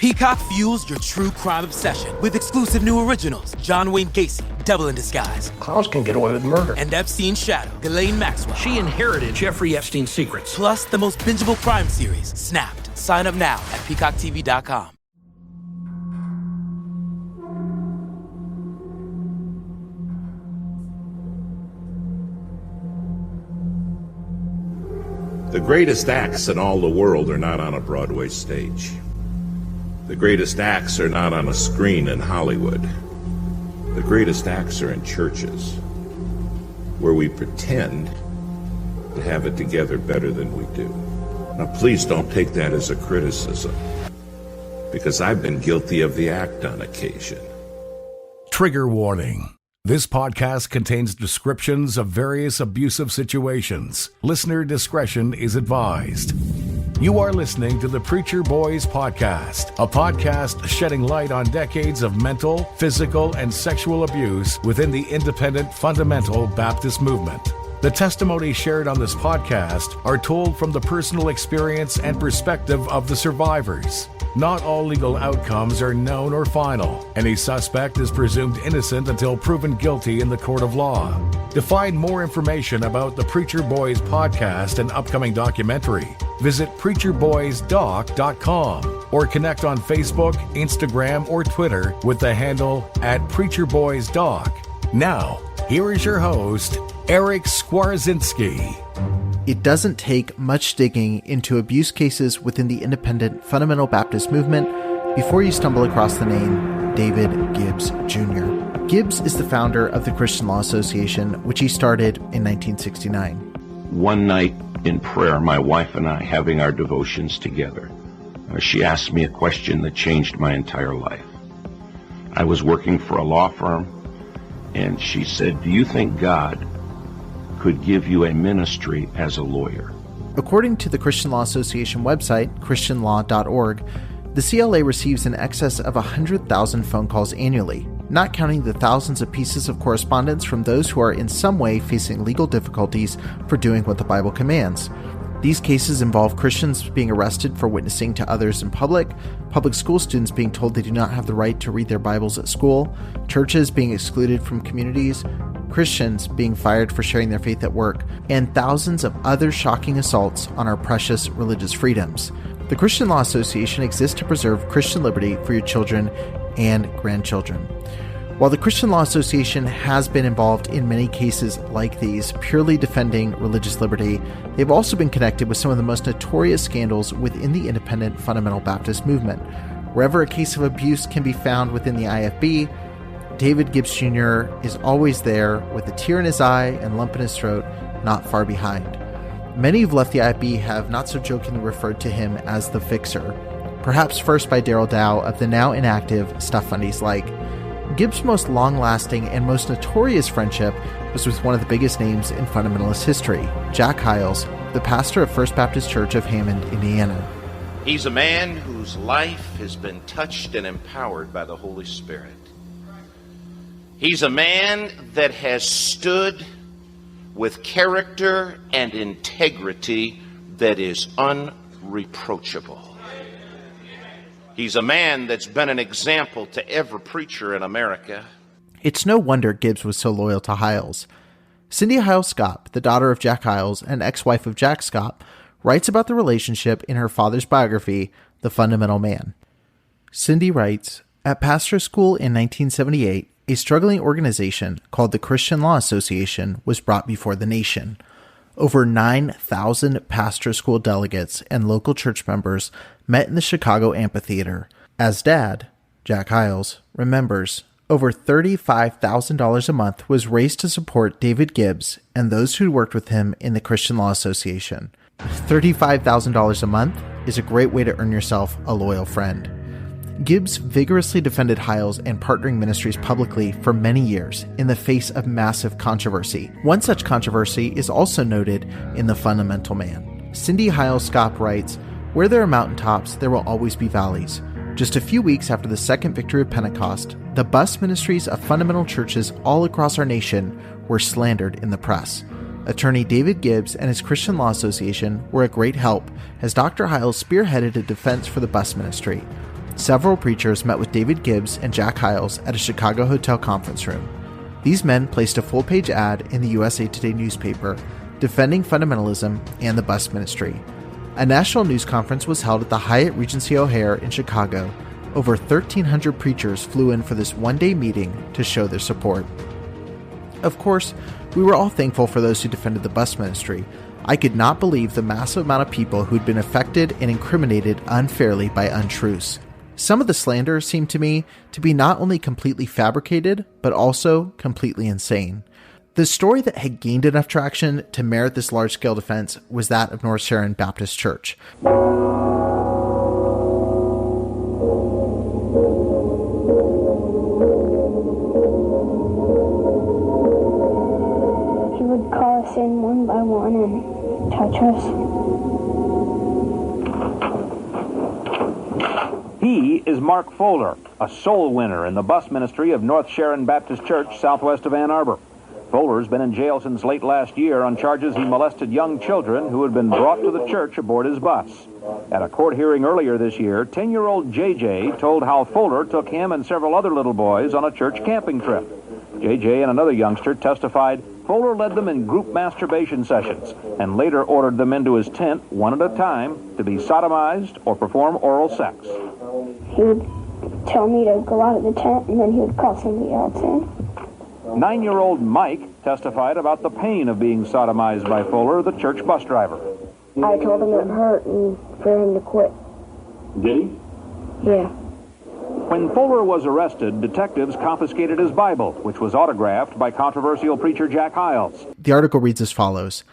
Peacock fuels your true crime obsession with exclusive new originals. John Wayne Gacy, Devil in Disguise. Clowns can get away with murder. And Epstein's shadow, Ghislaine Maxwell. She inherited Jeffrey Epstein's secrets. Plus the most bingeable crime series, Snapped. Sign up now at peacocktv.com. The greatest acts in all the world are not on a Broadway stage. The greatest acts are not on a screen in Hollywood. The greatest acts are in churches, where we pretend to have it together better than we do. Now, please don't take that as a criticism, because I've been guilty of the act on occasion. Trigger warning. This podcast contains descriptions of various abusive situations. Listener discretion is advised. You are listening to the Preacher Boys Podcast, a podcast shedding light on decades of mental, physical, and sexual abuse within the independent fundamental Baptist movement. The testimonies shared on this podcast are told from the personal experience and perspective of the survivors. Not all legal outcomes are known or final. Any suspect is presumed innocent until proven guilty in the court of law. To find more information about the Preacher Boys podcast and upcoming documentary, visit preacherboysdoc.com or connect on Facebook, Instagram, or Twitter with the handle @preacherboysdoc. Now, here is your host, Eric Skwarczynski. It doesn't take much digging into abuse cases within the independent fundamental Baptist movement before you stumble across the name David Gibbs Jr. Gibbs is the founder of the Christian Law Association, which he started in 1969. One night in prayer, my wife and I, having our devotions together, she asked me a question that changed my entire life. I was working for a law firm, and she said, "Do you think God could give you a ministry as a lawyer?" According to the Christian Law Association website, christianlaw.org, the CLA receives in excess of 100,000 phone calls annually, not counting the thousands of pieces of correspondence from those who are in some way facing legal difficulties for doing what the Bible commands. These cases involve Christians being arrested for witnessing to others in public school students being told they do not have the right to read their Bibles at school, churches being excluded from communities, Christians being fired for sharing their faith at work, and thousands of other shocking assaults on our precious religious freedoms. The Christian Law Association exists to preserve Christian liberty for your children and grandchildren. While the Christian Law Association has been involved in many cases like these, purely defending religious liberty, they've also been connected with some of the most notorious scandals within the independent fundamental Baptist movement. Wherever a case of abuse can be found within the IFB, David Gibbs Jr. is always there with a tear in his eye and lump in his throat, not far behind. Many who've left the IFB have not so jokingly referred to him as the Fixer, perhaps first by Darrell Dow of the now inactive Stuff Fundies like. Gibbs' most long-lasting and most notorious friendship was with one of the biggest names in fundamentalist history, Jack Hyles, the pastor of First Baptist Church of Hammond, Indiana. He's a man whose life has been touched and empowered by the Holy Spirit. He's a man that has stood with character and integrity that is unreproachable. He's a man that's been an example to every preacher in America. It's no wonder Gibbs was so loyal to Hyles. Cindy Hyles Scott, the daughter of Jack Hyles and ex-wife of Jack Scott, writes about the relationship in her father's biography, The Fundamental Man. Cindy writes, "At pastor school in 1978, a struggling organization called the Christian Law Association was brought before the nation. Over 9,000 pastor school delegates and local church members met in the Chicago amphitheater. As Dad, Jack Hyles, remembers, over $35,000 a month was raised to support David Gibbs and those who worked with him in the Christian Law Association. $35,000 a month is a great way to earn yourself a loyal friend." Gibbs vigorously defended Hyles and partnering ministries publicly for many years in the face of massive controversy. One such controversy is also noted in The Fundamental Man. Cindy Hyles Scott writes, "Where there are mountaintops, there will always be valleys. Just a few weeks after the second victory of Pentecost, the bus ministries of fundamental churches all across our nation were slandered in the press. Attorney David Gibbs and his Christian Law Association were a great help as Dr. Hyles spearheaded a defense for the bus ministry. several preachers met with David Gibbs and Jack Hyles at a Chicago hotel conference room. These men placed a full-page ad in the USA Today newspaper defending fundamentalism and the bus ministry. A national news conference was held at the Hyatt Regency O'Hare in Chicago. Over 1,300 preachers flew in for this one-day meeting to show their support. Of course, we were all thankful for those who defended the bus ministry. I could not believe the massive amount of people who'd been affected and incriminated unfairly by untruths. Some of the slander seemed to me to be not only completely fabricated, but also completely insane. The story that had gained enough traction to merit this large-scale defense was that of North Sharon Baptist Church. She would call us in one by one and touch us. He is Mark Fuller, a soul winner in the bus ministry of North Sharon Baptist Church, southwest of Ann Arbor. Fuller's been in jail since late last year on charges he molested young children who had been brought to the church aboard his bus. At a court hearing earlier this year, 10-year-old JJ told how Fuller took him and several other little boys on a church camping trip. JJ and another youngster testified Fuller led them in group masturbation sessions and later ordered them into his tent one at a time to be sodomized or perform oral sex. He would tell me to go out of the tent and then he would call somebody else in. 9-year-old Mike testified about the pain of being sodomized by Fuller, the church bus driver. I told him it hurt and for him to quit. Did he? Yeah. When Fuller was arrested, detectives confiscated his Bible, which was autographed by controversial preacher Jack Hyles. The article reads as follows.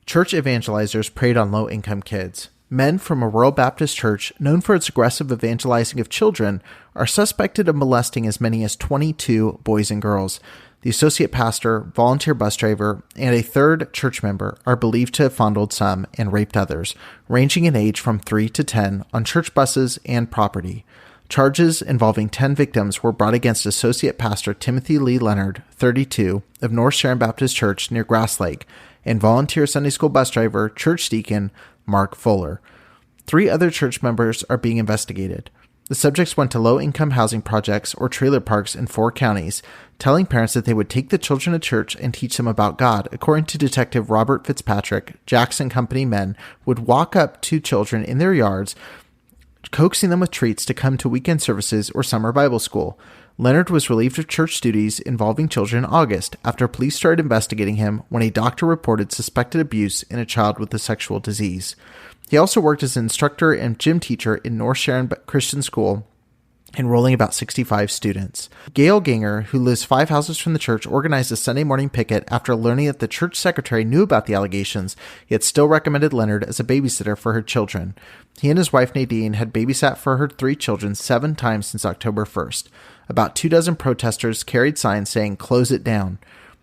Church evangelizers preyed on low-income kids. Men from a rural Baptist church known for its aggressive evangelizing of children are suspected of molesting as many as 22 boys and girls. The associate pastor, volunteer bus driver, and a third church member are believed to have fondled some and raped others, ranging in age from 3 to 10 on church buses and property. Charges involving 10 victims were brought against associate pastor Timothy Lee Leonard, 32, of North Sharon Baptist Church near Grass Lake, and volunteer Sunday school bus driver, church deacon Mark Fuller. 3 other church members are being investigated. The subjects went to low-income housing projects or trailer parks in 4 counties, telling parents that they would take the children to church and teach them about God. According to Detective Robert Fitzpatrick, Jackson Company men would walk up to children in their yards, coaxing them with treats to come to weekend services or summer Bible school. Leonard was relieved of church duties involving children in August after police started investigating him when a doctor reported suspected abuse in a child with a sexual disease. He also worked as an instructor and gym teacher in North Sharon Christian School, enrolling about 65 students. Gail Ganger, who lives 5 houses from the church, organized a Sunday morning picket after learning that the church secretary knew about the allegations, yet still recommended Leonard as a babysitter for her children. He and his wife Nadine had babysat for her 3 children 7 times since October 1st. About 24 protesters carried signs saying, "Close it down."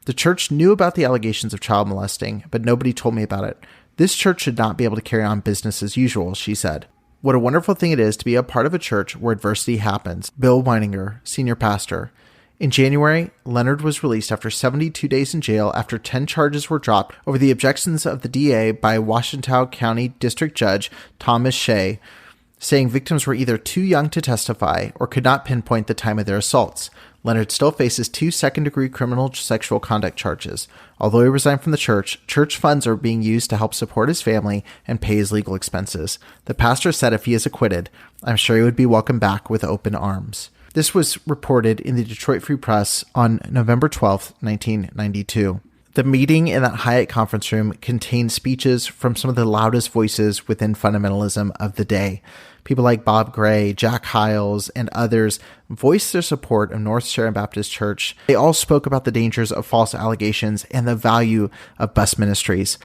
The church knew about the allegations of child molesting, but nobody told me about it. This church should not be able to carry on business as usual, she said. What a wonderful thing it is to be a part of a church where adversity happens. Bill Weininger, senior pastor. In January, Leonard was released after 72 days in jail after 10 charges were dropped over the objections of the DA by Washington County District Judge Thomas Shea, saying victims were either too young to testify or could not pinpoint the time of their assaults. Leonard still faces 2 second-degree criminal sexual conduct charges. Although he resigned from the church funds are being used to help support his family and pay his legal expenses. The pastor said if he is acquitted, I'm sure he would be welcomed back with open arms. This was reported in the Detroit Free Press on November 12, 1992. The meeting in that Hyatt conference room contained speeches from some of the loudest voices within fundamentalism of the day. People like Bob Gray, Jack Hyles, and others voiced their support of North Sharon Baptist Church. They all spoke about the dangers of false allegations and the value of bus ministries.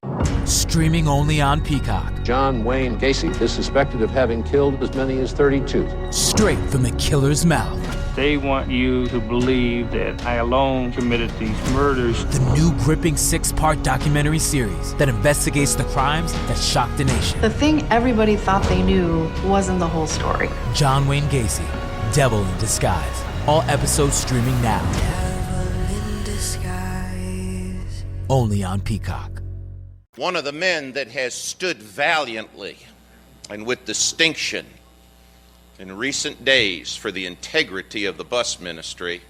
Streaming only on Peacock. John Wayne Gacy is suspected of having killed as many as 32. Straight from the killer's mouth. They want you to believe that I alone committed these murders. The new gripping 6-part documentary series that investigates the crimes that shocked the nation. The thing everybody thought they knew wasn't the whole story. John Wayne Gacy, Devil in Disguise. All episodes streaming now. Devil in Disguise. Only on Peacock. One of the men that has stood valiantly and with distinction in recent days for the integrity of the bus ministry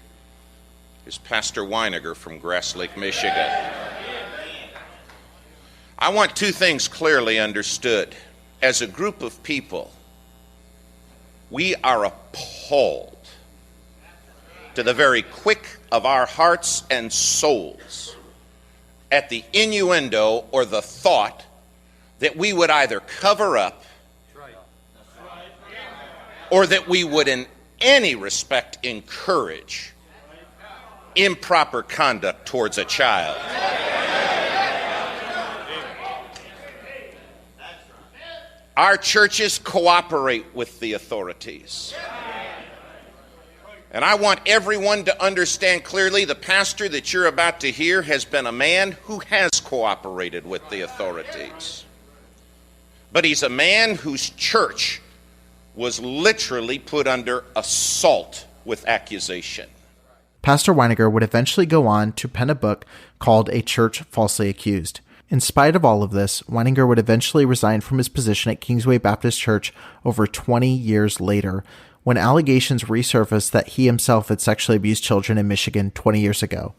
is Pastor Weiniger from Grass Lake, Michigan. I want two things clearly understood. As a group of people, we are appalled to the very quick of our hearts and souls at the innuendo or the thought that we would either cover up or that we would in any respect encourage improper conduct towards a child. Our churches cooperate with the authorities. And I want everyone to understand clearly the pastor that you're about to hear has been a man who has cooperated with the authorities. But he's a man whose church was literally put under assault with accusation. Pastor Weiniger would eventually go on to pen a book called A Church Falsely Accused. In spite of all of this, Weiniger would eventually resign from his position at Kingsway Baptist Church over 20 years later, when allegations resurfaced that he himself had sexually abused children in Michigan 20 years ago.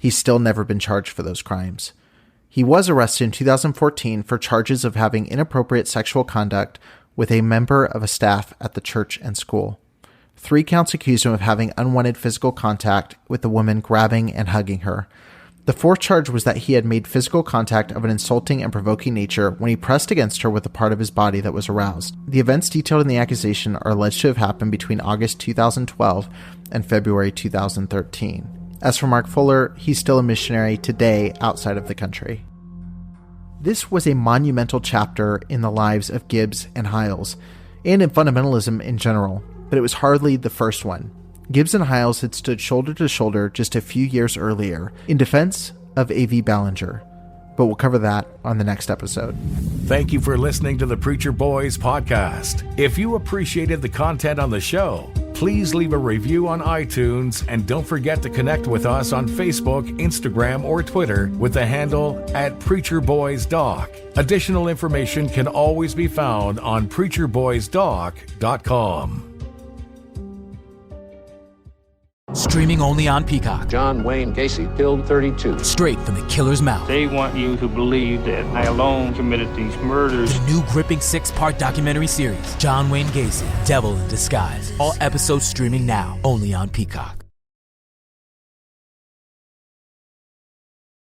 He's still never been charged for those crimes. He was arrested in 2014 for charges of having inappropriate sexual conduct with a member of a staff at the church and school. 3 counts accused him of having unwanted physical contact with the woman, grabbing and hugging her. The 4th charge was that he had made physical contact of an insulting and provoking nature when he pressed against her with a part of his body that was aroused. The events detailed in the accusation are alleged to have happened between August 2012 and February 2013. As for Mark Fuller, he's still a missionary today outside of the country. This was a monumental chapter in the lives of Gibbs and Hiles, and in fundamentalism in general, but it was hardly the first one. Gibbs and Hiles had stood shoulder to shoulder just a few years earlier in defense of A.V. Ballinger, but we'll cover that on the next episode. Thank you for listening to the Preacher Boys podcast. If you appreciated the content on the show, please leave a review on iTunes and don't forget to connect with us on Facebook, Instagram, or Twitter with the handle @PreacherBoysDoc. Additional information can always be found on PreacherBoysDoc.com. Streaming only on Peacock. John Wayne Gacy killed 32. Straight from the killer's mouth. They want you to believe that I alone committed these murders. The new gripping 6-part documentary series, John Wayne Gacy, Devil in Disguise. All episodes streaming now, only on Peacock.